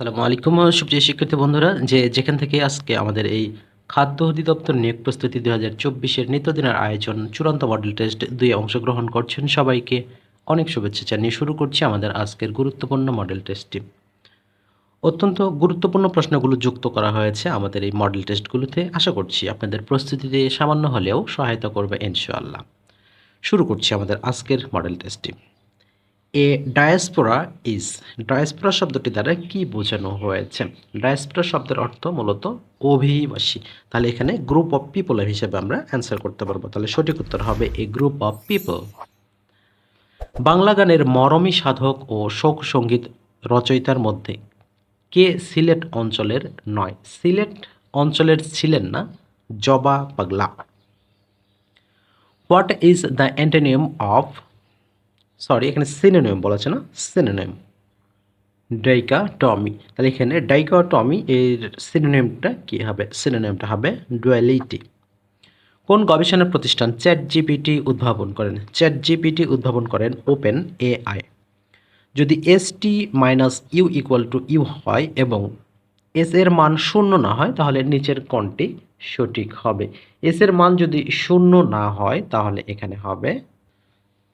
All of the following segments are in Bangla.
আসসালামু আলাইকুম সুপ্রিয় শিক্ষার্থী বন্ধুরা, যেখান থেকে আজকে আমাদের এই খাদ্য অধিদপ্তর নিয়োগ প্রস্তুতি 2024-এর নিত্যদিনের আয়োজন চূড়ান্ত মডেল টেস্ট 2 অংশগ্রহণ করছেন সবাইকে অনেক শুভেচ্ছা জানিয়ে শুরু করছি আমাদের আজকের গুরুত্বপূর্ণ মডেল টেস্টটি। অত্যন্ত গুরুত্বপূর্ণ প্রশ্নগুলো যুক্ত করা হয়েছে আমাদের এই মডেল টেস্টগুলোতে। আশা করছি আপনাদের প্রস্তুতিতে সামান্য হলেও সহায়তা করবে ইনশাআল্লাহ। শুরু করছি আমাদের আজকের মডেল টেস্টটি। এ ডায়াসপোরা ইজ, ডায়াসপোরা শব্দটি দ্বারা কি বোঝানো হয়েছে? ডায়াসপোরা শব্দের অর্থ মূলত অভিবাসী। তাহলে এখানে গ্রুপ অফ পিপল হিসেবে আমরা অ্যান্সার করতে পারবো। তাহলে সঠিক উত্তর হবে এ গ্রুপ অফ পিপল। বাংলা গানের মরমী সাধক ও শোক সঙ্গীত রচয়িতার মধ্যে কে সিলেট অঞ্চলের নয়? সিলেট অঞ্চলের ছিলেন না জবা পাগলা। What is the antonym of, sorry এখানে সিনোনিম বলেছে না, সিনোনিম ডাইকটমি। তাহলে এখানে ডাইকটমি এর সিনোনিমটা কি হবে? সিনোনিমটা হবে ডুয়ালিটি। কোন গবেষণা প্রতিষ্ঠান চ্যাট জিপিটি উদ্ভাবন করেন? চ্যাট জিপিটি উদ্ভাবন করেন ওপেন এআই। যদি S T minus U equal to U হয় এবং এস এর মান শূন্য না হয় তাহলে নিচের কোনটি সঠিক হবে? এস এর মান যদি শূন্য না হয় তাহলে এখানে হবে,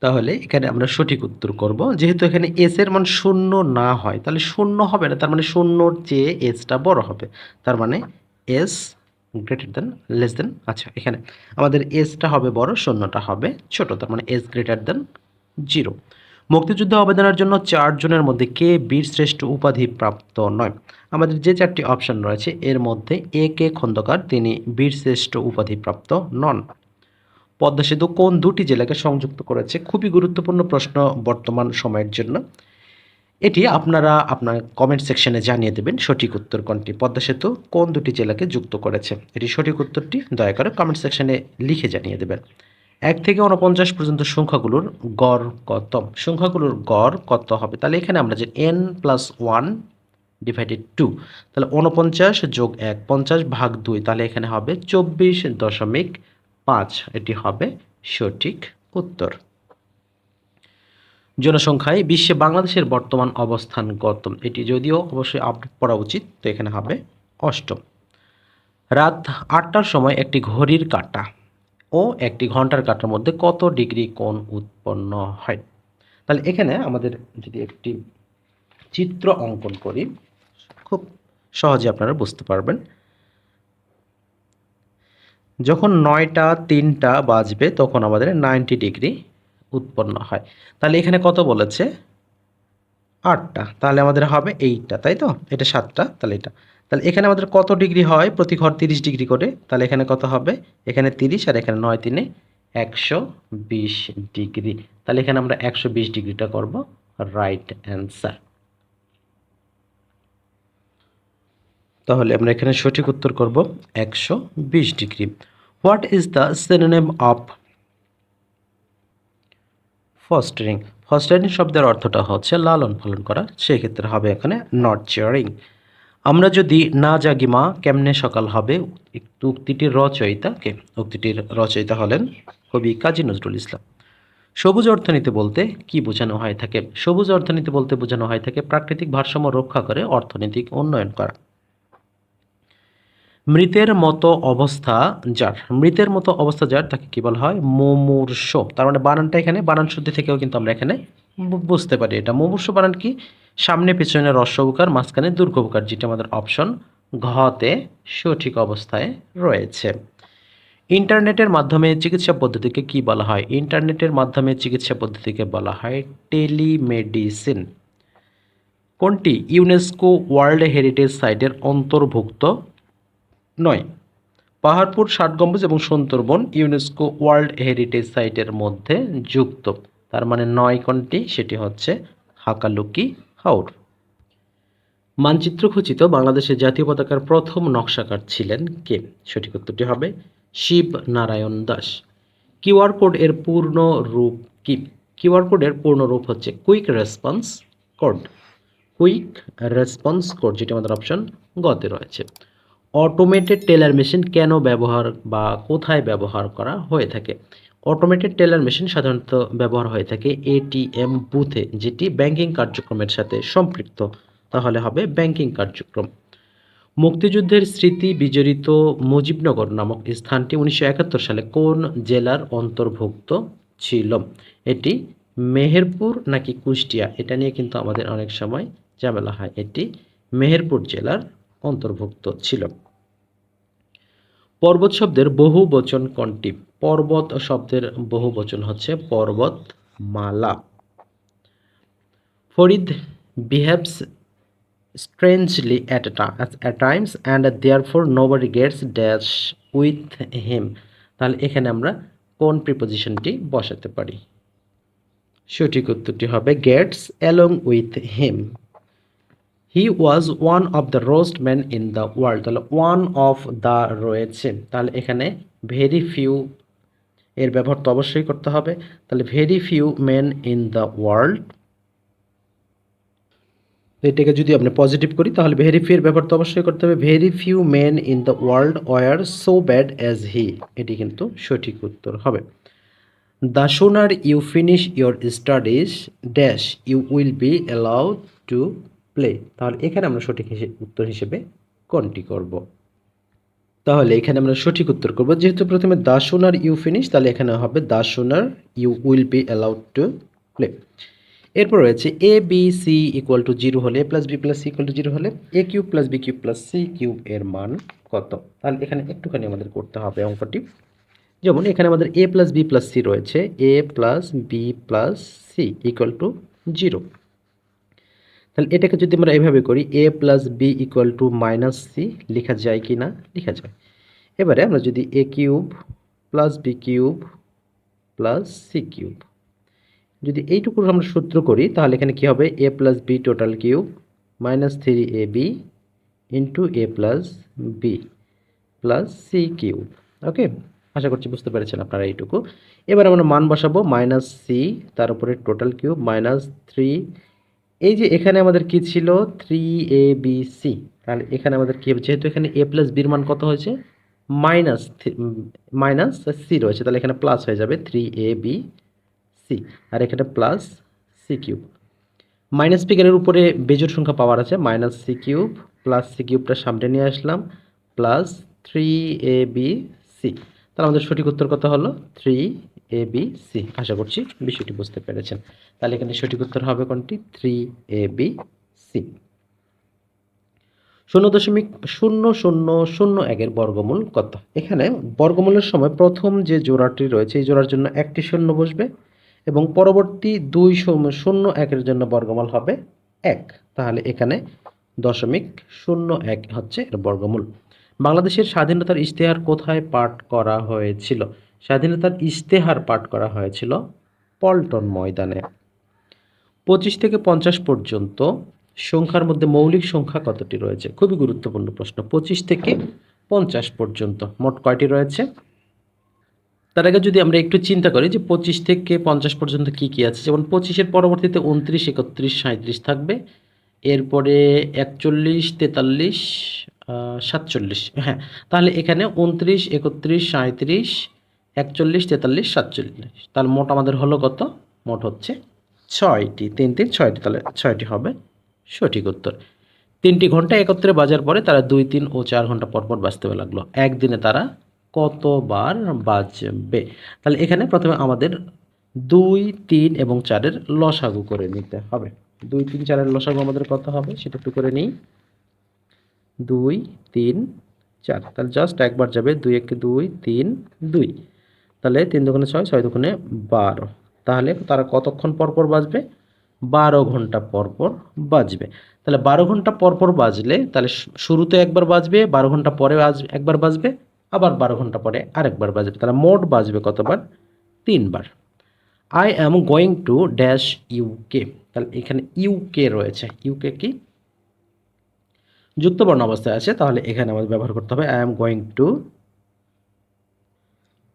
তাহলে এখানে আমরা সঠিক উত্তর করব। যেহেতু এখানে এস এর মান শূন্য না হয় তাহলে শূন্য হবে না, তার মানে শূন্যর চেয়ে এসটা বড় হবে। তার মানে S greater than less than, আচ্ছা এখানে আমাদের এসটা হবে বড়, শূন্যটা হবে ছোট, তার মানে এস গ্রেটার দেন 0। মুক্তিযুদ্ধ অবদানের জন্য 4 জনের মধ্যে কে বীর শ্রেষ্ঠ উপাধি প্রাপ্ত নয়? আমাদের যে 4টি অপশন রয়েছে এর মধ্যে এ কে খন্দকার তিনি বীর শ্রেষ্ঠ উপাধি প্রাপ্ত নন। পদ্মা সেতু কোন দুটি জেলাকে সংযুক্ত করেছে? খুবই গুরুত্বপূর্ণ প্রশ্ন বর্তমান সময়ের জন্য। এটি আপনারা আপনার কমেন্ট সেকশনে জানিয়ে দেবেন সঠিক উত্তর কোনটি। পদ্মা সেতু কোন দুটি জেলাকে যুক্ত করেছে? এটি সঠিক উত্তরটি দয়া করে কমেন্ট সেকশনে লিখে জানিয়ে দেবেন। 1 থেকে 49 পর্যন্ত সংখ্যাগুলোর গড় কত? সংখ্যাগুলোর গড় কত হবে? তাহলে এখানে আমরা যে n+1 ডিভাইডেড 2, তাহলে 49 যোগ 1 50/2, তাহলে এখানে হবে 24.5। এটি হবে সঠিক উত্তর। জনসংখ্যায় বিশ্বে বাংলাদেশের বর্তমান অবস্থান কত? এটি যদিও অবশ্যই আপডেট পড়া উচিত, তো এখানে হবে অষ্টম। রাত 8টার সময় একটি ঘড়ির কাঁটা ও একটি ঘন্টার কাঁটার মধ্যে কত ডিগ্রি কোণ উৎপন্ন হয়? তাহলে এখানে আমাদের যদি একটি চিত্র অঙ্কন করি খুব সহজে আপনারা বুঝতে পারবেন। যখন 9টা 3টা বাজবে তখন আমাদের 90 ডিগ্রি উৎপন্ন হয়। তাহলে এখানে কত বলেছে? 8টা, তাহলে আমাদের হবে এইটা, তাই তো? এটা 7টা, তাহলে এটা। তাহলে এখানে আমাদের কত ডিগ্রি হয়? প্রতি ঘর 30 ডিগ্রি করে, তাহলে এখানে কত হবে? এখানে 30 আর এখানে 9 3 120 ডিগ্রি। তাহলে এখানে আমরা 120 ডিগ্রিটা করব রাইট অ্যান্সার। তাহলে আমরা এখানে সঠিক উত্তর করব 120 degree. What is the synonym of fostering? Fostering শব্দের অর্থটা হচ্ছে লালন পালন করা, সেক্ষেত্রে হবে এখানে নার্চারিং। আমরা যদি না জাগি মা কেমনে সকাল হবে, উক্তিটির রচয়িতা কে? উক্তিটির রচয়িতা হলেন কবি কাজী নজরুল ইসলাম। সবুজ অর্থনীতি বলতে কি বোঝানো হয় থাকে? সবুজ অর্থনীতি বলতে বোঝানো হয় থাকে প্রাকৃতিক ভারসাম্য রক্ষা করে অর্থনৈতিক উন্নয়ন করা। মৃতের মতো অবস্থা যার, মৃতের মতো অবস্থা যার তাকে কি বলা হয়? মুমূর্ষ। তার মানে বানানটা এখানে বানান শুদ্ধি থেকেও কিন্তু আমরা এখানে বুঝতে পারি এটা মুমূর্ষ বানান কি? সামনে পেছনে হ্রস্বউকার মাঝখানে দীর্ঘউকার, যেটা আমাদের অপশন ঘতে সঠিক অবস্থায় রয়েছে। ইন্টারনেটের মাধ্যমে চিকিৎসা পদ্ধতিকে কি বলা হয়? ইন্টারনেটের মাধ্যমে চিকিৎসা পদ্ধতিকে বলা হয় টেলিমেডিসিন। কোনটি ইউনেস্কো ওয়ার্ল্ড হেরিটেজ সাইটের অন্তর্ভুক্ত নয়? পাহাড়পুর, ষাট গম্বুজ এবং সুন্দরবন ইউনেস্কো ওয়ার্ল্ড হেরিটেজ সাইটের মধ্যে যুক্ত, তার মানে নয় কোনটি? সেটি হচ্ছে হাকালুকি হাওর। মানচিত্র খচিত বাংলাদেশের জাতীয় পতাকার প্রথম নকশাকার ছিলেন কে? সঠিক উত্তরটি হবে শিব নারায়ণ দাস। কিউআর কোড এর পূর্ণ রূপ কি? কিউআর কোডের পূর্ণ রূপ হচ্ছে quick response code. Quick response code, যেটা আমাদের অপশন গতে রয়েছে। অটোমেটেড টেলার মেশিন কেন ব্যবহার বা কোথায় ব্যবহার করা হয়ে থাকে? অটোমেটেড টেলার মেশিন সাধারণত ব্যবহার হয়ে থাকে এটিএম বুথে, যেটি ব্যাংকিং কার্যক্রমের সাথে সম্পৃক্ত। তাহলে হবে ব্যাংকিং কার্যক্রম। মুক্তিযুদ্ধের স্মৃতি বিজড়িত মুজিবনগর নামক স্থানটি 1971 সালে কোন জেলার অন্তর্ভুক্ত ছিল? এটি মেহেরপুর নাকি কুষ্টিয়া? এটা নিয়ে কিন্তু আমাদের অনেক সময় ঝামেলা হয়। এটি মেহেরপুর জেলার অন্তর্ভুক্ত ছিল। পর্বত শব্দের বহু বচন কোনটি? পর্বত শব্দের বহু বচন হচ্ছে পর্বতমালা। Farid behaves strangely at times and therefore nobody gets dash with him। তাহলে এখানে আমরা কোন প্রিপোজিশনটি বসাতে পারি? সঠিক উত্তরটি হবে gets along with him। He was one of the roast man in the world. তাহলে ওয়ান অফ দ্য রয়েছে, তাহলে এখানে ভেরি ফিউ এর ব্যবহার তো অবশ্যই করতে হবে। তাহলে very few men in the world, এটাকে যদি আপনি পজিটিভ করি তাহলে ভেরি ফিউ এর ব্যবহার তো অবশ্যই করতে হবে। Very few men in the world were so bad as he, এটি কিন্তু সঠিক উত্তর হবে। The sooner you finish your studies dash you will be allowed to play. তাহলে এখানে আমরা সঠিক উত্তর হিসেবে কোনটি করব? তাহলে এখানে আমরা সঠিক উত্তর করব, যেহেতু প্রথমে দ্য সুনার ইউ ফিনিশ, তাহলে এখানে হবে the sooner you will be allowed to play. এরপর রয়েছে A B C equal to 0 হলে A plus B plus C equal to 0 হলে A cube plus B cube plus C cube এর মান কত? তাহলে এখানে একটুখানি আমাদের করতে হবে অঙ্কটি। যেমন এখানে আমাদের A plus B plus C রয়েছে, A plus B plus C equal to 0। তাহলে এটাকে যদি আমরা এভাবে করি A plus B equal to minus C, লেখা যায় কি না? লেখা যায়। এবারে আমরা যদি A cube plus B cube plus C cube, যদি এইটুকুর আমরা সূত্র করি তাহলে এখানে কি হবে? A plus B total cube minus 3ab into A plus B plus C cube. ওকে, আশা করছি বুঝতে পেরেছেন আপনারা এইটুকু। এবার আমরা মান বসাবো মাইনাস সি, তার উপরে টোটাল কিউব মাইনাস 3। এই যে এখানে আমাদের কি ছিল? 3abc। তাহলে এখানে আমাদের কি হবে? যেহেতু এখানে এ প্লাস বির মান কত হয়েছে? মাইনাস সি রয়েছে, তাহলে এখানে প্লাস হয়ে যাবে 3abc, আর এখানে প্লাস সি কিউব। মাইনাস ফিগারের উপরে বেজোড় সংখ্যা পাওয়ার আছে, minus C cube plus C কিউবটা সামনে নিয়ে আসলাম প্লাস 3abc। তাহলে আমাদের সঠিক উত্তর কত হলো? 3abc। আশা করছি বিষয়টি বুঝতে পেরেছেন। তাহলে এখানে সঠিক উত্তর হবে কোনটি? 3abc। 0.0001 এর বর্গমূল কত? এখানে বর্গমূলের সময় প্রথম যে জোড়াটি রয়েছে এই জোড়ার জন্য একটি শূন্য বসবে এবং পরবর্তী 2.01 জন্য বর্গমূল হবে 1। তাহলে এখানে 0.01 হচ্ছে এর বর্গমূল। বাংলাদেশের স্বাধীনতার ইশতেহার কোথায় পাঠ করা হয়েছিল? স্বাধীনতার ইশতেহার পাঠ করা হয়েছিল পল্টন ময়দানে। 25 থেকে 50 পর্যন্ত সংখ্যার মধ্যে মৌলিক সংখ্যা কতটি রয়েছে? খুবই গুরুত্বপূর্ণ প্রশ্ন। 25 থেকে 50 পর্যন্ত মোট কয়টি রয়েছে? তার আগে যদি আমরা একটু চিন্তা করি যে 25 থেকে 50 পর্যন্ত কি কি আছে, যেমন 25-এর পরবর্তীতে 29, 31, 37 থাকবে, এরপরে 41, 43, 47। হ্যাঁ, তাহলে এখানে 29, 31, 37, 41, 43, 47। তাহলে মোট আমাদের হলো কত? মোট হচ্ছে 6টি। 3 3 6টি, তাহলে 6টি হবে সঠিক উত্তর। 3টি ঘন্টা একত্রে বাজার পরে তারা 2, 3 ও 4 ঘন্টা পরপর বাজতে লাগলো। একদিনে তারা কতবার বাজবে? তাহলে এখানে প্রথমে আমাদের 2, 3 এবং 4-এর লসাগু করে নিতে হবে। 2, 3, 4-এর লসাগু আমাদের কত হবে সেটা একটু করে নিই। 2, 3, 4, তাহলে জাস্ট একবার যাবে। 2 1 2 3 2, তাহলে 3 দুগুণে 6, 6 দুগুণে 12। তাহলে তারা কতক্ষণ পরপর বাজবে? 12 ঘন্টা পরপর বাজবে। তাহলে 12 ঘন্টা পরপর বাজলে তাহলে শুরুতে একবার বাজবে, 12 ঘন্টা পরে একবার বাজবে, আবার 12 ঘন্টা পরে আরেকবার বাজবে। তাহলে মোট বাজবে কতবার? 3 বার। I am going to dash UK. তাহলে এখানে ইউকে রয়েছে। ইউকে কি? যুক্তবর্ণ অবস্থায় আছে, তাহলে এখানে আমাদের ব্যবহার করতে হবে আই অ্যাম গোয়িং টু।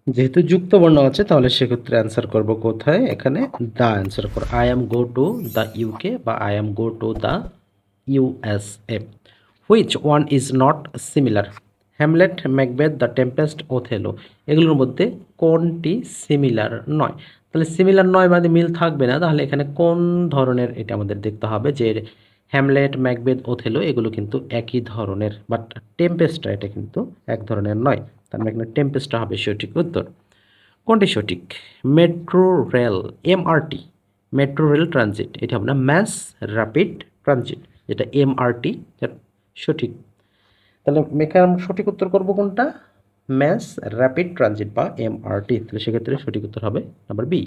যেহেতু যুক্তবর্ণ আছে তাহলে সেক্ষেত্রে অ্যান্সার করব কোথায়? এখানে দ্য অ্যান্সার করো। I am go to the UK বা I am go to the USA. Which one is not similar? Hamlet, Macbeth, the Tempest, Othello. এগুলোর মধ্যে কোনটি সিমিলার নয়? তাহলে সিমিলার নয় মানে মিল থাকবে না, তাহলে এখানে কোন ধরনের এটা আমাদের দেখতে হবে যে হ্যামলেট, ম্যাকবেথ, ওথেলো এগুলো কিন্তু একই ধরনের, বাট টেম্পেস্টটা এটা কিন্তু এক ধরনের নয়। তার মানে এখানে টেম্পেস্টটা হবে সঠিক উত্তর। কোনটি সঠিক? Metro rail, MRT, metro rail transit, এটা হবে না, ম্যাস র্যাপিড ট্রানজিট, যেটা এমআরটি সঠিক। তাহলে মেকার সঠিক উত্তর করব কোনটা? ম্যাস র্যাপিড ট্রানজিট বা এমআরটি। তাহলে সেক্ষেত্রে সঠিক উত্তর হবে number B.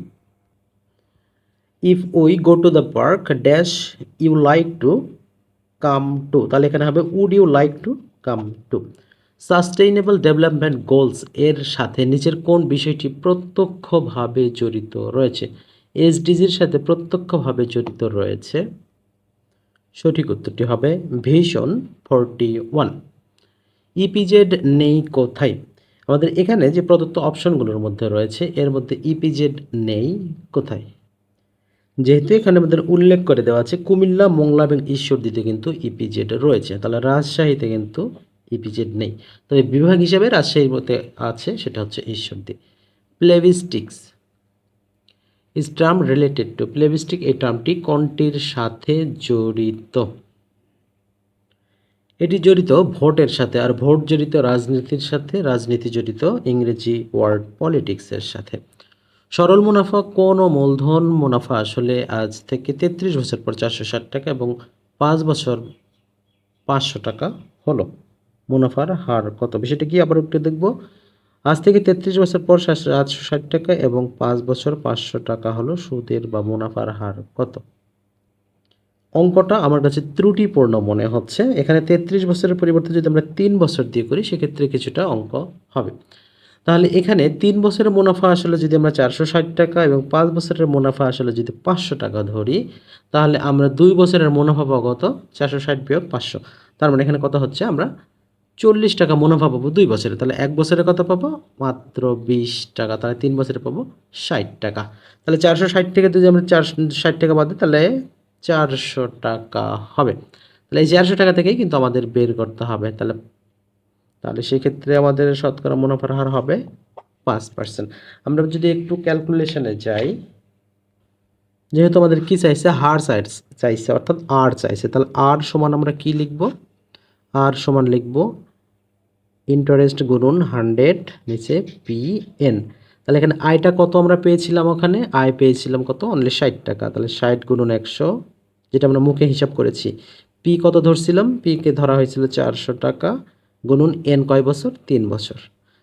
If we go to the park dash you like to come to, তাহলে এখানে হবে would you like to come to. Sustainable development goals এর সাথে নিচের কোন বিষয়টি প্রত্যক্ষভাবে জড়িত রয়েছে? এসডিজির সাথে প্রত্যক্ষভাবে জড়িত রয়েছে। সঠিক উত্তরটি হবে ভিশন 41। ইপিজেড নেই কোথায়? আমাদের এখানে যে প্রদত্ত অপশনগুলোর মধ্যে রয়েছে এর মধ্যে ইপিজেড নেই কোথায়? যেহেতু এখানে আমাদের উল্লেখ করে দেওয়া আছে কুমিল্লা, মোংলা এবং ঈশ্বরদীতে কিন্তু ইপিজেড রয়েছে, তাহলে রাজশাহীতে কিন্তু ইপিজেড নেই। তবে বিভাগ হিসেবে রাজশাহীর মধ্যে আছে, সেটা হচ্ছে Ishwardi. Plebiscites is term related to, plebiscite এই টার্মটি কোনটির সাথে জড়িত? এটি জড়িত ভোটের সাথে, আর ভোট জড়িত রাজনীতির সাথে, রাজনীতি জড়িত ইংরেজি ওয়ার্ড পলিটিক্সের সাথে। সরল মুনাফা কোন মূলধন মুনাফা আসলে আজ থেকে 33 বছর পর 460 টাকা এবং 5 বছর 500 টাকা হলো? মুনাফার হার কত? বিষয়টা কি আবার একটু দেখব। আজ থেকে 33 বছর পর 860 টাকা এবং 5 বছর 500 টাকা হলো সুদের বা মুনাফার হার কত? অঙ্কটা আমার কাছে ত্রুটিপূর্ণ মনে হচ্ছে। এখানে 33 বছরের পরিবর্তে যদি আমরা 3 বছর দিয়ে করি সেক্ষেত্রে কিছুটা অঙ্ক হবে। তাহলে এখানে 3 বছরের মুনাফা আসলে যদি আমরা 460 টাকা এবং 5 বছরের মুনাফা আসলে যদি 500 টাকা ধরি, তাহলে আমরা 2 বছরের মুনাফা পাবো কত? 460 বিয়োগ 500। তার মানে এখানে কত হচ্ছে? আমরা 40 টাকা মুনাফা পাবো 2 বছরে। তাহলে 1 বছরে কত পাবো? মাত্র 20 টাকা। তাহলে 3 বছরে পাবো 60 টাকা। তাহলে 460 থেকে যদি আমরা 460 টাকা বাদ দিই তাহলে 400 টাকা হবে। তাহলে এই 400 টাকা থেকেই কিন্তু আমাদের বের করতে হবে। তাহলে তাহলে সেক্ষেত্রে আমাদের শতকরা মুনাফার হার হবে 5%। আমরা যদি একটু ক্যালকুলেশনে যাই, যেহেতু আমাদের কি চাইছে? হার চাইছে, অর্থাৎ আর চাইছে, তাহলে আর সমান আমরা কি লিখব? আর সমান লিখব ইন্টারেস্ট গুণন 100 নিচে পি এন। তাহলে এখানে আয়টা কত আমরা পেয়েছিলাম? ওখানে আয় পেয়েছিলাম কত? অনলি 60 টাকা। তাহলে 60 গুণন 100, যেটা আমরা মুখে হিসাব করেছি। পি কত ধরছিলাম? পি কে ধরা হয়েছিল 400 টাকা, গুণন এন কয় বছর? 3 বছর।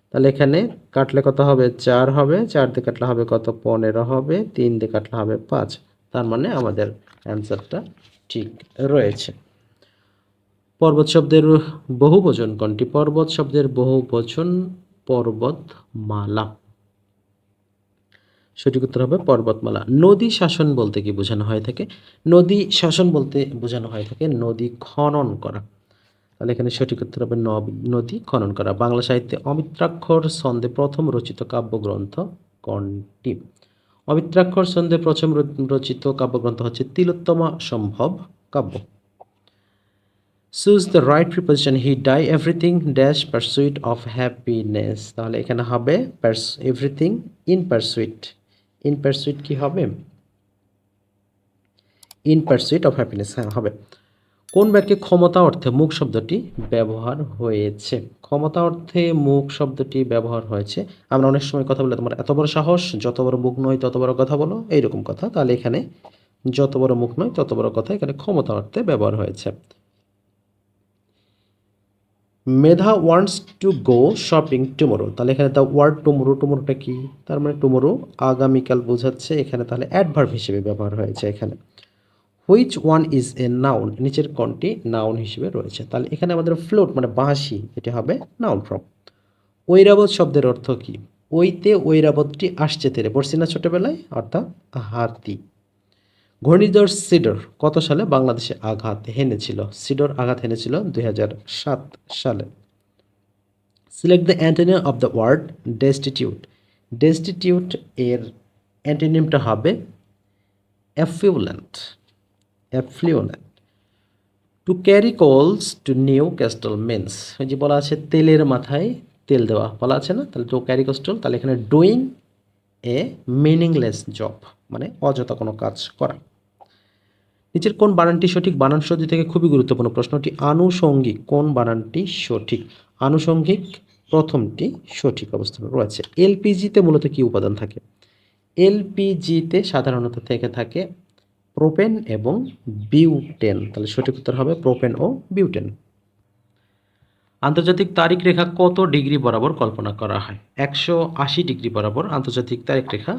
তাহলে এখানে কাটলে কত হবে? 4 হবে, 4 দিয়ে কাটলে হবে কত? 15 হবে, 3 দিয়ে কাটলে হবে 5। তার মানে আমাদের অ্যান্সারটা ঠিক রয়েছে। পর্বত শব্দের বহুবচন কোনটি? পর্বত শব্দের বহুবচন পর্বতমালা। সঠিক উত্তর হবে পর্বতমালা। নদী শাসন বলতে কি বোঝানো হয়ে থাকে? নদী শাসন বলতে বোঝানো হয়ে থাকে নদী খনন করা। তাহলে এখানে সঠিক উত্তর হবে নদী খনন করা। বাংলা সাহিত্যে অমিত্রাক্ষর ছন্দে প্রথম রচিত কাব্যগ্রন্থ কোনটি? অমিত্রাক্ষর ছন্দে প্রথম রচিত কাব্যগ্রন্থ হচ্ছে Tilottama Sambhab Kabya. Choose the right preposition, he die everything dash pursuit of happiness. তাহলে এখানে হবে everything in pursuit. In pursuit কি হবে? ইন পারসুইট অফ হ্যাপিনেস, হ্যাঁ হবে। কোন বাক্যে ক্ষমতা অর্থে মুখ শব্দটি ব্যবহার হয়েছে? ক্ষমতা অর্থে মুখ শব্দটি ব্যবহার হয়েছে। আমরা অনেক সময় কথা বলে তোমার এত বড় সাহস, যত বড় মুখ নয় তত বড় কথা বলো, এইরকম কথা। তাহলে এখানে যত বড় মুখ নয় তত বড় কথা এখানে ক্ষমতা অর্থে ব্যবহার হয়েছে। Medha wants to go shopping tomorrow. তাহলে এখানে দ্য ওয়ার্ড টুমোরো, টুমোরোটা কি? তার মানে টুমোরো আগামীকাল বোঝাচ্ছে, এখানে তাহলে অ্যাডভার্ব হিসেবে ব্যবহার হয়েছে এখানে। Which one is a noun, নিচের কোনটি নাউন হিসেবে রয়েছে? তাহলে এখানে আমাদের ফ্লুট মানে বাঁশি, এটি হবে নাউন ফর্ম। ঐরাবত শব্দের অর্থ কি? ওইতে ঐরাবতটি আসছে তেরে, পড়ছি না ছোটবেলায়, অর্থাৎ হাতি। ঘূর্ণিঝড় সিডর কত সালে বাংলাদেশে আঘাত হেনেছিল? সিডর আঘাত হেনেছিল 2007 সালে। Select the antonym of the word destitute. Destitute এর অ্যান্টোনিমটা হবে affluent. Affluent. To carry coals to Newcastle means, ওই যে বলা আছে তেলের মাথায় তেল দেওয়া, বলা আছে না? তাহলে টু ক্যারি কোস্টল, তাহলে এখানে ডুইং এ মিনিংলেস জব মানে অযথা কোনো কাজ করা। নিচের কোন বানানটি সঠিক? বানান সূচি থেকে খুবই গুরুত্বপূর্ণ প্রশ্নটি। আনুষঙ্গিক কোন বানানটি সঠিক? আনুষঙ্গিক প্রথমটি সঠিক অবস্থানে রয়েছে। এলপিজিতে মূলত কি উপাদান থাকে? এলপিজিতে সাধারণত থেকে থাকে প্রোপেন এবং বিউটেন। তাহলে সঠিক উত্তর হবে প্রোপেন ও বিউটেন। আন্তর্জাতিক তারিখ রেখা কত ডিগ্রি বরাবর কল্পনা করা হয়? 180 ডিগ্রি বরাবর আন্তর্জাতিক তারিখ রেখা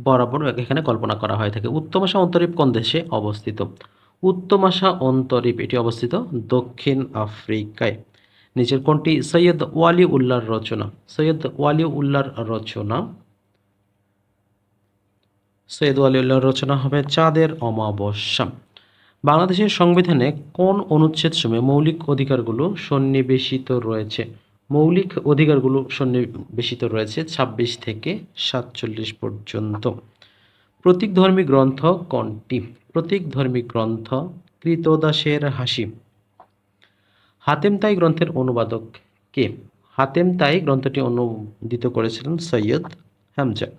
বরাবর এখানে কল্পনা করা হয়ে থাকে। উত্তমাশা অন্তরীপ কোন দেশে অবস্থিত? উত্তমাশা অন্তরীপ এটি অবস্থিত দক্ষিণ আফ্রিকায়। নিচের কোনটি সৈয়দ ওয়ালি উল্লাহর রচনা? সৈয়দ ওয়ালি উল্লাহর রচনা সৈয়দ ওয়ালি উল্লাহর রচনা হবে চাঁদের অমাবস্যা। বাংলাদেশের সংবিধানে কোন অনুচ্ছেদ সমূহে মৌলিক অধিকারগুলো সন্নিবেশিত রয়েছে? মৌলিক অধিকারগুলো সন্নিবেশিত রয়েছে 26 থেকে 47 পর্যন্ত। প্রতীকধর্মী গ্রন্থ কোনটি? প্রতীকধর্মী গ্রন্থ কৃতদাসের হাসি। হাতেম তাই গ্রন্থের অনুবাদক কে? হাতেম তাই গ্রন্থটি অনুদিত করেছিলেন Syed Hamza.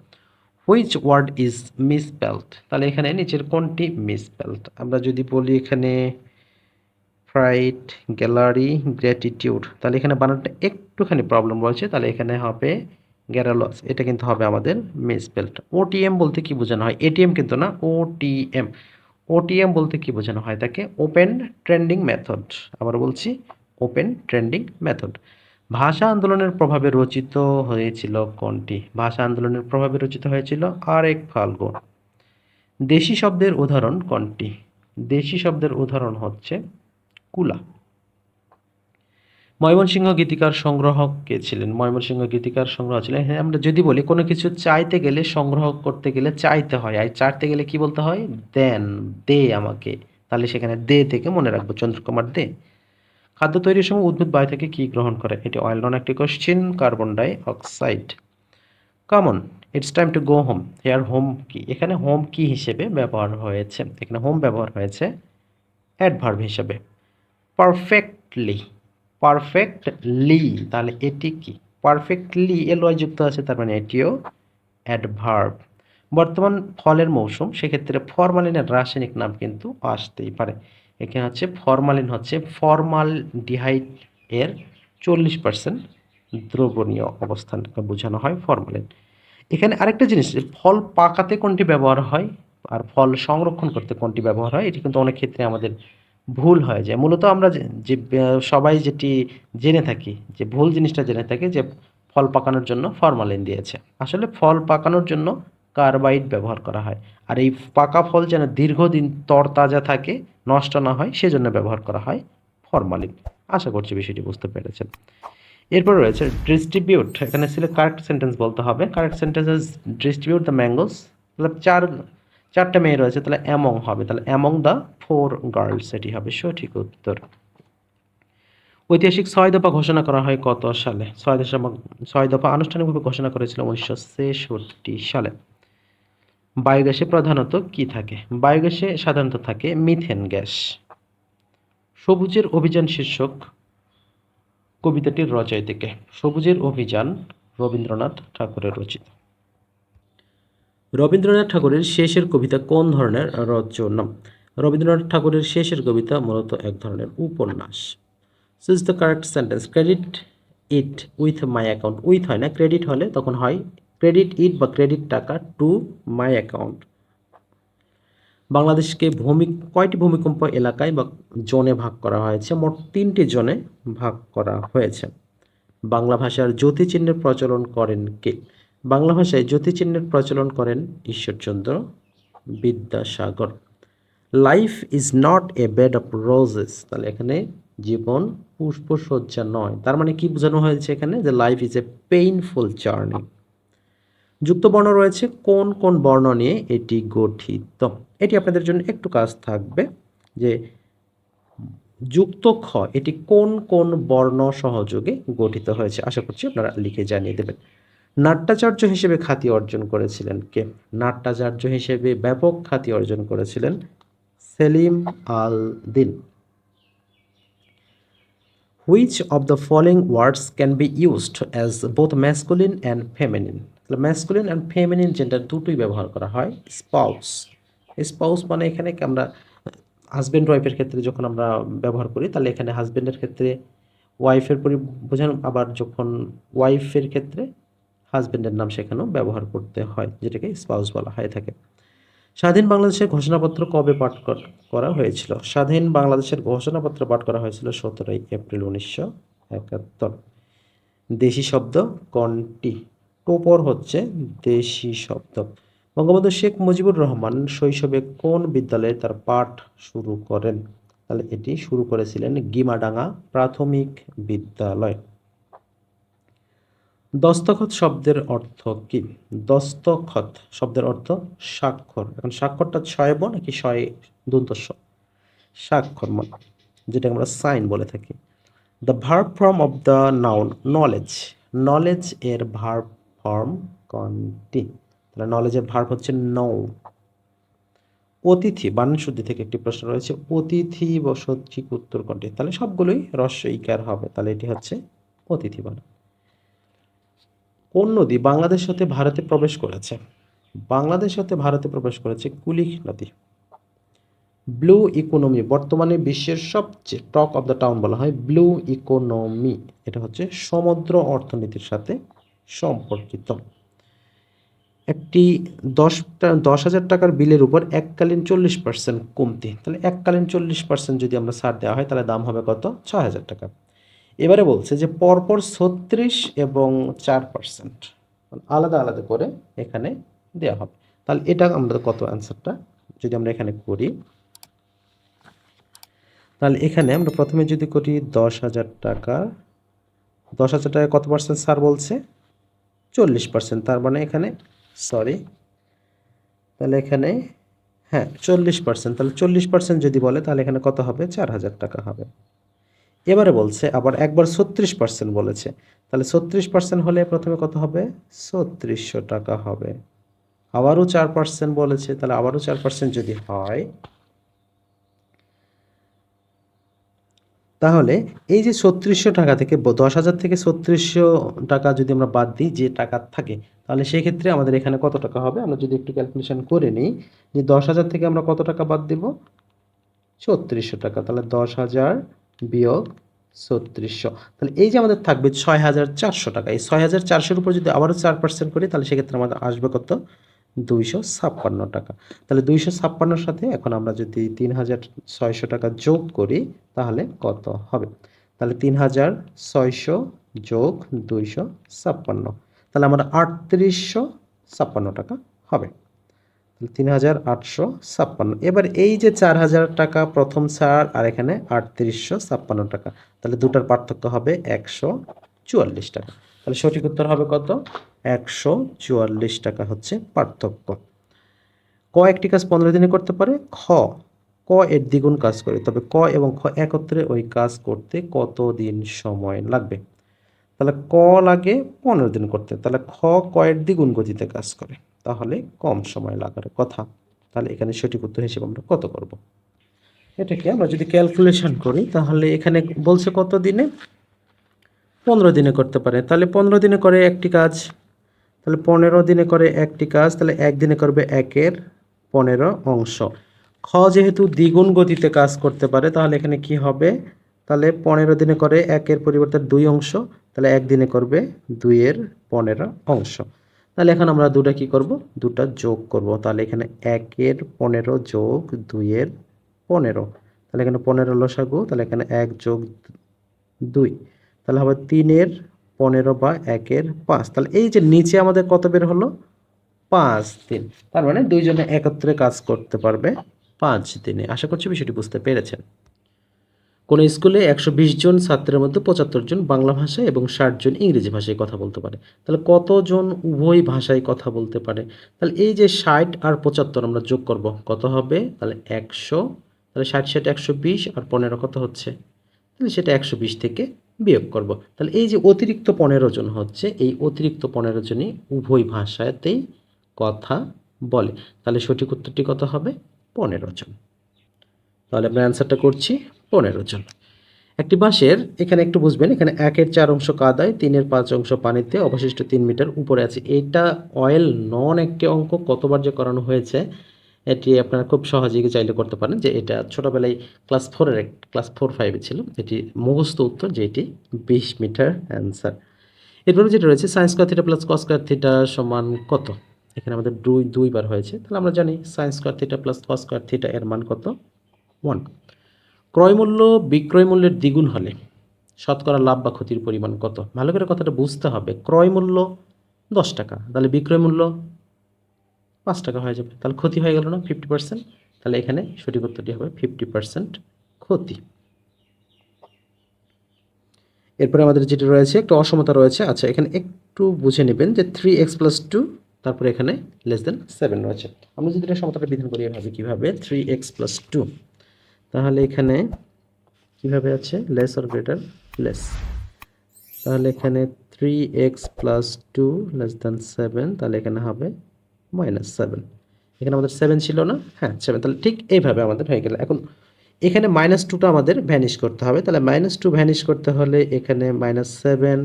Which word is misspelled? তাহলে এখানে নিচের কোনটি মিসস্পেলড? আমরা যদি বলি এখানে ফ্রাইট, গ্যালারি, গ্র্যাটিটিউড, তাহলে এখানে বানানটা একটুখানি প্রবলেম রয়েছে, তাহলে এখানে হবে গ্যারালস। এটা কিন্তু হবে আমাদের মিসস্পেলড। ওটিএম বলতে কি বোঝানো হয়? এটিএম কিন্তু না, ওটিএম। ওটিএম বলতে কি বোঝানো হয় তাকে? Open trending method. আবার বলছি ওপেন ট্রেন্ডিং মেথড। ভাষা আন্দোলনের প্রভাবে রচিত হয়েছিল কোনটি? ভাষা আন্দোলনের প্রভাবে রচিত হয়েছিল আরেক ফাল্গুন। দেশি শব্দের উদাহরণ কোনটি? দেশি শব্দের উদাহরণ হচ্ছে কুলা। ময়মনসিংহ গীতিকার সংগ্রাহক কে ছিলেন? ময়মনসিংহ গীতিকার সংগ্রাহক ছিলেন। হ্যাঁ, আমরা যদি বলি কোনো কিছু চাইতে গেলে, সংগ্রহ করতে গেলে চাইতে হয়, আর চাইতে গেলে কি বলতে হয়? দেন, দে আমাকে। তাহলে সেখানে দে থেকে মনে রাখবো চন্দ্রকুমার দে। খাদ্য তৈরির সময় উদ্ভিদ বায়ু থেকে কি গ্রহণ করে? এটি অয়েল নন একটি question. Carbon die oxide. Common, it's time to go home. Hair home কি? এখানে হোম কি হিসেবে ব্যবহার হয়েছে? এখানে হোম ব্যবহার হয়েছে অ্যাডভার্ব হিসেবে। পারফেক্টলি, পারফেক্টলি, তাহলে এটি কি? পারফেক্টলি এল ওয়াই যুক্ত আছে, তার মানে এটিও অ্যাডভার্ব। বর্তমান ফলের মৌসুম, সেক্ষেত্রে ফরমালিনের রাসায়নিক নাম কিন্তু আসতেই পারে। এখানে হচ্ছে ফরমালিন হচ্ছে ফরমালডিহাইড এর 40% দ্রবণীয় অবস্থানকে বোঝানো হয় ফরমালিন। এখানে আরেকটা জিনিস, ফল পাকাতে কোনটি ব্যবহার হয় আর ফল সংরক্ষণ করতে কোনটি ব্যবহার হয়, এটি কিন্তু অনেক ক্ষেত্রে আমাদের ভুল হয়ে যায়। মূলত আমরা সবাই যেটি জেনে থাকি, যে ভুল জিনিসটা জেনে থাকি যে ফল পাকানোর জন্য ফরমালিন দিয়েছে। আসলে ফল পাকানোর জন্য কার্বাইড ব্যবহার করা হয়। আর এই পাকা ফল যেন দীর্ঘদিন তরতাজা থাকে, নষ্ট না হয়, সেজন্য ব্যবহার করা হয় ফরমালিন। আশা করছি বিষয়টি বুঝতে পেরেছেন। এরপর রয়েছে ডিস্ট্রিবিউট। এখানে সিলেক্ট কারেক্ট সেন্টেন্স বলতে হবে। Correct sentence is distribute the mangoes. তাহলে চারটে মেয়ে রয়েছে, তাহলে অ্যামং হবে, তাহলে অ্যামং দ্য 4 গার্লস, এটি হবে সঠিক উত্তর। ঐতিহাসিক 6 দফা ঘোষণা করা হয় কত সালে? 6 দফা আনুষ্ঠানিকভাবে ঘোষণা করেছিল 1966 সালে। বায়োগ্যাসে প্রধানত কি থাকে? বায়োগ্যাসে সাধারণত থাকে মিথেন গ্যাস। সবুজের অভিযান শীর্ষক কবিতাটির রচয়িতা কে? সবুজের অভিযান রবীন্দ্রনাথ ঠাকুরের রচিত। রবীন্দ্রনাথ ঠাকুরের শেষের কবিতা কোন ধরনের রচনা? রবীন্দ্রনাথ ঠাকুরের শেষের কবিতা মূলত এক ধরনের উপন্যাস। Switch the correct sentence. Credit it with my account. With হয় না, ক্রেডিট হলে তখন হয় ক্রেডিট ইট বা ক্রেডিট টাকা টু মাই অ্যাকাউন্ট। বাংলাদেশকে কয়টি ভূমিকম্প এলাকায় বা জোনে ভাগ করা হয়েছে? মোট 3টি জোনে ভাগ করা হয়েছে। বাংলা ভাষার জ্যোতিচিহ্নের প্রচলন করেন কে? বাংলা ভাষায় জ্যোতিচিহ্নের প্রচলন করেন Ishwarchandra Vidyasagar. Life is not a bed of roses. তাহলে এখানে জীবন পুষ্পসজ্জা নয়, তার মানে কি বোঝানো হয়েছে এখানে? যে life is a painful journey. যুক্ত বর্ণ রয়েছে কোন কোন বর্ণ নিয়ে এটি গঠিত? এটি আপনাদের জন্য একটু কাজ থাকবে যে যুক্ত খ এটি কোন কোন বর্ণ সহযোগে গঠিত হয়েছে। আশা করছি আপনারা লিখে জানিয়ে দেবেন। নাট্যাচার্য হিসেবে খ্যাতি অর্জন করেছিলেন কে? নাট্যাচার্য হিসেবে ব্যাপক খ্যাতি অর্জন করেছিলেন সেলিম আল দিন। Which of the following words can be used as both masculine and feminine? Masculine and feminine gender দুটোই ব্যবহার করা হয়। স্পাউস, স্পাউস মানে এখানে আমরা হাজব্যান্ড ওয়াইফের ক্ষেত্রে যখন আমরা ব্যবহার করি তাহলে এখানে হাজব্যান্ডের ক্ষেত্রে ওয়াইফের বোঝানো, আবার যখন ওয়াইফের ক্ষেত্রে হাজব্যান্ডের নাম সেখানেও ব্যবহার করতে হয়, যেটাকে স্পাউস বলা হয়ে থাকে। স্বাধীন বাংলাদেশের ঘোষণাপত্র কবে পাঠ করা হয়েছিল? স্বাধীন বাংলাদেশের ঘোষণাপত্র পাঠ করা হয়েছিল 17 এপ্রিল 1971। দেশি শব্দ কোনটি? টোপর হচ্ছে দেশি শব্দ। বঙ্গবন্ধু শেখ মুজিবুর রহমান শৈশবে কোন বিদ্যালয়ে তার পাঠ শুরু করেন? তাহলে এটি শুরু করেছিলেন গিমাডাঙ্গা প্রাথমিক বিদ্যালয়। দস্তখত শব্দের অর্থ কি? দস্তখত শব্দের অর্থ স্বাক্ষর। এখন স্বাক্ষরটা ছয় নাকি ছয় দন্তস্ব? স্বাক্ষর মানে যেটা আমরা সাইন বলে থাকি। The verb form of the noun knowledge. Knowledge এর ভার্ব ফর্ম কোনটি? তাহলে নলেজের ভার্ব হচ্ছে নৌ। অতিথি বানান শুদ্ধি থেকে একটি প্রশ্ন রয়েছে, অতিথি বসত ঠিক উত্তর কোনটি? তাহলে সবগুলোই হ্রস্ব ইকার হবে, তাহলে এটি হচ্ছে অতিথি বানান। কোন নদী বাংলাদেশ হতে ভারতে প্রবেশ করেছে? বাংলাদেশ হতে ভারতে প্রবেশ করেছে কুলিক নদী। ব্লু ইকোনমি বর্তমানে বিশ্বের সবচেয়ে টক অফ দ্য টাউন বলা হয় ব্লু ইকোনমি, এটা হচ্ছে সমুদ্র অর্থনীতির সাথে সম্পর্কিত। একটি 10,000 টাকার বিলের উপর এককালীন 40% কমতি, তাহলে এককালীন 40% যদি আমরা ছাড় দেওয়া হয় তাহলে দাম হবে কত? 6,000 টাকা। এবারে বলছে যে পরপর 36 এবং 4% আলাদা আলাদা করে এখানে দেওয়া হবে, তাহলে এটা আমরা কত অ্যান্সারটা যদি আমরা এখানে করি, তাহলে এখানে আমরা প্রথমে যদি করি 10,000 টাকা, 10,000 টাকায় কত পার্সেন্ট ছাড় বলছে? 40%, তার মানে এখানে তাহলে এখানে হ্যাঁ 40%, তাহলে 40% যদি বলে তাহলে এখানে কত হবে? 4,000 টাকা হবে। এবারে বলছে আবার একবার 36% বলেছে, তাহলে 36% হলে প্রথমে কত হবে? 3600 টাকা হবে। আবারও 4% বলেছে, তাহলে আবারও 4% যদি হয় তাহলে এই যে 3600 টাকা থেকে 10,000 থেকে 3600 টাকা যদি আমরা বাদ দিই যে টাকা থাকে, তাহলে সেই ক্ষেত্রে আমাদের এখানে কত টাকা হবে? আমরা যদি একটু ক্যালকুলেশন করে নিই যে 10,000 থেকে আমরা কত টাকা বাদ দিব? 3600 টাকা, তাহলে 10,000 বিয়োগ 3600, তাহলে এই যে আমাদের থাকবে 6,400 টাকা। এই 6,400-র উপর যদি আবারও 4% করি তাহলে সেক্ষেত্রে আমাদের আসবে কত? 256 টাকা। তাহলে 256-র সাথে এখন আমরা যদি 3,600 টাকা যোগ করি তাহলে কত হবে? তাহলে 3,600 যোগ 256, তাহলে আমরা 3,856 টাকা হবে। 3,856। এবার এই যে 4,000 টাকা প্রথম ছাড় আর এখানে 3,856 টাকা, তাহলে দুটার পার্থক্য হবে 144 টাকা। তাহলে সঠিক উত্তর হবে কত? 144 টাকা হচ্ছে পার্থক্য। ক একটি কাজ 15 দিনে করতে পারে, ক এর দ্বিগুণ কাজ করে, তবে ক এবং খ একত্রে ওই কাজ করতে কত দিন সময় লাগবে? তাহলে ক লাগে 15 দিন করতে, তাহলে ক এর দ্বিগুণ গতিতে কাজ করে, তাহলে কম সময় লাগার কথা। তাহলে এখানে সঠিক উত্তর হিসেবে আমরা কত করব? এটাকে আমরা যদি ক্যালকুলেশন করি তাহলে এখানে বলছে কত দিনে? 15 দিনে করতে পারে, তাহলে 15 দিনে করে একটি কাজ, তাহলে 15 দিনে করে একটি কাজ, তাহলে একদিনে করবে 1/15 অংশ। খ যেহেতু দ্বিগুণ গতিতে কাজ করতে পারে তাহলে এখানে কি হবে? তাহলে 15 দিনে করে 1-এর পরিবর্তে 2 অংশ, তাহলে একদিনে করবে 2/15 অংশ। তাহলে এখন আমরা দুটা কি করব? দুটা যোগ করব, তাহলে এখানে 1/15 যোগ 2/15, তাহলে এখানে 15 লসাগু, তাহলে এখানে 1 যোগ 2, তাহলে হবে 3/15 বা 1/5, তাহলে এই যে নিচে আমাদের কত বের হলো? 5 দিন। তার মানে দুইজনে একত্রে কাজ করতে পারবে 5 দিনে। আশা করছি বিষয়টি বুঝতে পেরেছেন। কোন স্কুলে 120 জন ছাত্রের মধ্যে 75 জন বাংলা ভাষায় এবং 60 জন ইংরেজি ভাষায় কথা বলতে পারে, তাহলে কতজন উভয় ভাষায় কথা বলতে পারে? তাহলে এই যে 60 আর 75 আমরা যোগ করব, কত হবে? তাহলে 100, তাহলে 60 60 120 আর 15 কত হচ্ছে? তাহলে সেটা 120 থেকে বিয়োগ করব, তাহলে এই যে অতিরিক্ত 15 জন হচ্ছে, এই অতিরিক্ত 15 জনই উভয় ভাষাতেই কথা বলে, তাহলে সঠিক উত্তরটি কত হবে? 15 জন। তাহলে আমরা অ্যান্সারটা করছি 15 জন। একটি বাঁশের এখানে একটু বুঝবেন, এখানে 1/4 অংশ কাদায়, 3/5 অংশ পানিতে, অবশিষ্ট 3 মিটার উপরে আছে। এটা অয়েল নন একটি অঙ্ক কতবার যে করানো হয়েছে এটি আপনারা খুব সহজেই চাইলে করতে পারেন যে এটা ছোটোবেলায় ক্লাস 4-5 ছিল। এটি মুখস্থ উত্তর যে এটি 20 মিটার অ্যান্সার। এরপরে যেটা রয়েছে sin square theta plus cos square theta সমান কত? এখানে আমাদের দুইবার হয়েছে। তাহলে আমরা জানি sin square theta plus cos square theta এর মান কত? 1। ক্রয় মূল্য বিক্রয় মূল্যের দ্বিগুণ হলে শতকরা লাভ বা ক্ষতির পরিমাণ কত? ভালো করে কথাটা বুঝতে হবে। ক্রয় মূল্য 10 টাকা, তাহলে বিক্রয় মূল্য 5 টাকা হয়ে যাবে। তাহলে ক্ষতি হয়ে গেল না 50%? তাহলে এখানে সঠিক উত্তরটি হবে 50% ক্ষতি। এরপরে আমাদের যেটা রয়েছে একটু অসমতা রয়েছে। আচ্ছা, এখানে একটু বুঝে নেবেন যে 3x + 2, তারপরে এখানে <7 রয়েছে। আমরা যদি এটা সমতাটা বিধান করি এভাবে, কিভাবে 3x + 2, তাহলে এখানে কিভাবে আছে লেস অর গ্রেটার লেস, তাহলে এখানে 3x + 2 <7, তাহলে এখানে হবে -7। এখানে আমাদের 7 ছিল না? হ্যাঁ 7, তাহলে ঠিক এইভাবে আমাদের হয়ে গেল। এখন এখানে -2টা আমাদের ভ্যানিশ করতে হবে। তাহলে -2 ভ্যানিশ করতে হলে এখানে -7,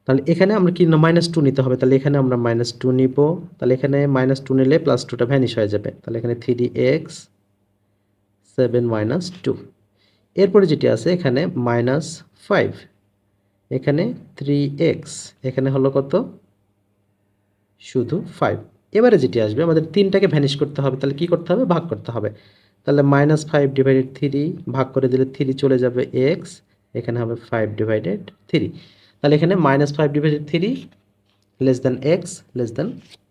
তাহলে এখানে আমরা কি -2 নিতে হবে। তাহলে এখানে আমরা -2 নিব। তাহলে এখানে -2 নিলে +2টা ভ্যানিশ হয়ে যাবে। তাহলে এখানে 3x 7 - 2। এরপরে যেটি আছে এখানে -5, এখানে 3x, এখানে হলো কত? শুধু 5। এবারে যেটি আসবে আমাদের 3টাকে ভ্যানিশ করতে হবে। তাহলে কি করতে হবে? ভাগ করতে হবে। তাহলে -5/3 ভাগ করে দিলে 3 চলে যাবে x, এখানে হবে 5/3। তাহলে এখানে -5/3 x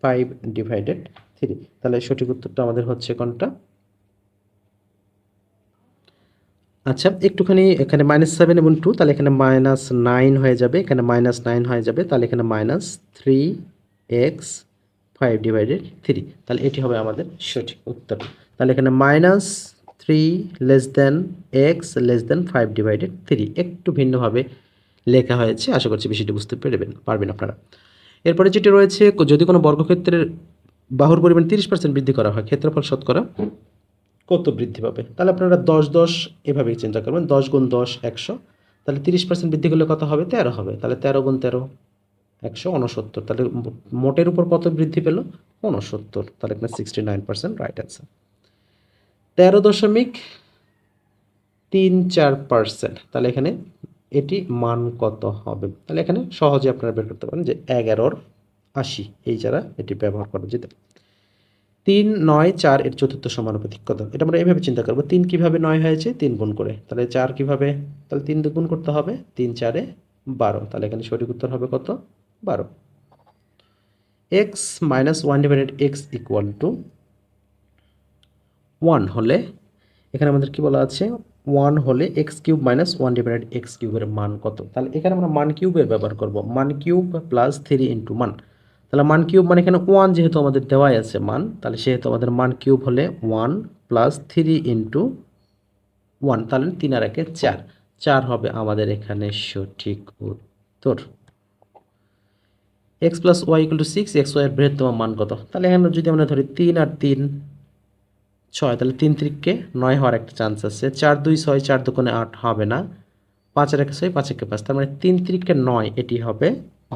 <5/3। তাহলে সঠিক উত্তরটা আমাদের হচ্ছে কোনটা? আচ্ছা, একটুখানি এখানে -7 এবং 2, তাহলে এখানে -9 হয়ে যাবে, এখানে -9 হয়ে যাবে। তাহলে এখানে -3x 5/3, তাহলে এটি হবে আমাদের সঠিক উত্তর। তাহলে এখানে -3 x 5/3 একটু ভিন্নভাবে লেখা হয়েছে। আশা করছি বিষয়টি বুঝতে পারবেন আপনারা। এরপরে যেটি রয়েছে, যদি কোনো বর্গক্ষেত্রের বাহুর পরিমাণ 30% বৃদ্ধি করা হয়, ক্ষেত্রফল শতকরা কত বৃদ্ধি পাবে? তাহলে আপনারা 10 এভাবেই চিন্তা করবেন। 10 × 10 100, তাহলে 30% বৃদ্ধি করলে কত হবে? 13 হবে। তাহলে 13 × 13 169। তাহলে মোটের উপর কত বৃদ্ধি পেল? 69। তাহলে এখানে 69% রাইট অ্যান্সার। 13.34%, তাহলে এখানে এটি মান কত হবে? তাহলে এখানে সহজে আপনারা বের করতে পারেন যে 11/80, এই যারা এটি ব্যবহার করা যেতে। 3, 9, 4 এর চতুর্থ সমানুপাতিক কত? এটা আমরা এভাবে চিন্তা করব, 3 কিভাবে 9 হয়েছে? 3 গুণ করে। তাহলে 4 কিভাবে? তাহলে 3 দিয়ে গুণ করতে হবে, 3 × 4 = 12। তাহলে এখানে সঠিক উত্তর হবে কত? 12। x - 1/x = 1 হলে, এখানে আমাদের কি বলা আছে? 1 হলে x³ - 1/x³ এর মান কত? তাহলে এখানে আমরা মান কিউবের ব্যবহার করব। মান কিউব প্লাস 3 × মান। তাহলে মান কিউব মানে এখানে 1 যেহেতু আমাদের দেওয়াই আছে মান, তাহলে সেহেতু আমাদের মান কিউব হলে 1 প্লাস 3 × 1, তাহলে 3 আর 1 4, 4 হবে আমাদের এখানে সঠিক উত্তর। x + y = 6, xy এর বৃহত্তম মান কত? তাহলে এখানে যদি আমরা ধরি 3 আর 3 6, তাহলে 3 × 3 = 9 হওয়ার একটা চান্স আছে। 4 2 6, 4 2 8 হবে না। 5 আর 1 6, 5 1 5, তার মানে 3 3 9, এটি হবে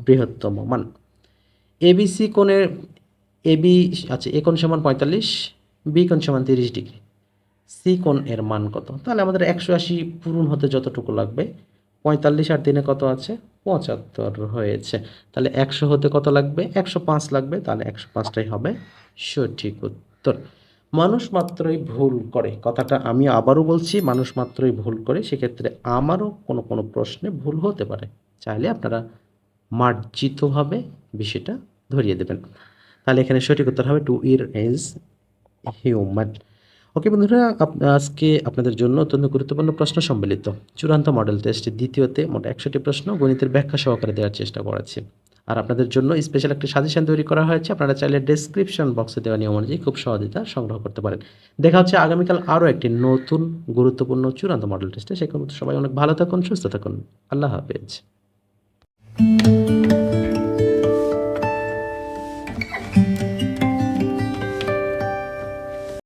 বৃহত্তম মান। এবিসি কোণের এবি, আচ্ছা, এ কোণ সমান 45, বি কোণ সমান 30 ডিগ্রি, সি কোণ এর মান কত? তাহলে আমাদের 180 পূরণ হতে যতটুকু লাগবে, 45 আর 3 কত আছে? 75 হয়েছে। তাহলে 100 হতে কত লাগবে? 105 লাগবে। তাহলে 105টাই হবে সঠিক উত্তর। মানুষ মাত্রই ভুল করে, কথাটা আমি আবারও বলছি, মানুষ মাত্রই ভুল করে। সেক্ষেত্রে আমারও কোনো প্রশ্নে ভুল হতে পারে। চাইলে আপনারা মার্জিতভাবে বিষয়টা ধরিয়ে দেবেন। তাহলে এখানে সঠিক উত্তর হবে টু ইর ইজ হিউম্যান। ওকে বন্ধুরা, আজকে আপনাদের জন্য অত্যন্ত গুরুত্বপূর্ণ প্রশ্ন সম্মিলিত চূড়ান্ত মডেল টেস্টের দ্বিতীয়তে মোট 100টি প্রশ্ন গণিতের ব্যাখ্যা সহকারে দেওয়ার চেষ্টা করেছি। আর আপনাদের জন্য স্পেশাল একটি সাজেশন তৈরি করা হয়েছে। আপনারা চাইলে ডেসক্রিপশন বক্সে দেওয়া নিয়ম অনুযায়ী খুব সহজে তা সংগ্রহ করতে পারেন। দেখা হচ্ছে আগামীকাল আরও একটি নতুন গুরুত্বপূর্ণ চূড়ান্ত মডেল টেস্টে। সেখানে সবাই অনেক ভালো থাকুন, সুস্থ থাকুন। আল্লাহ হাফেজ।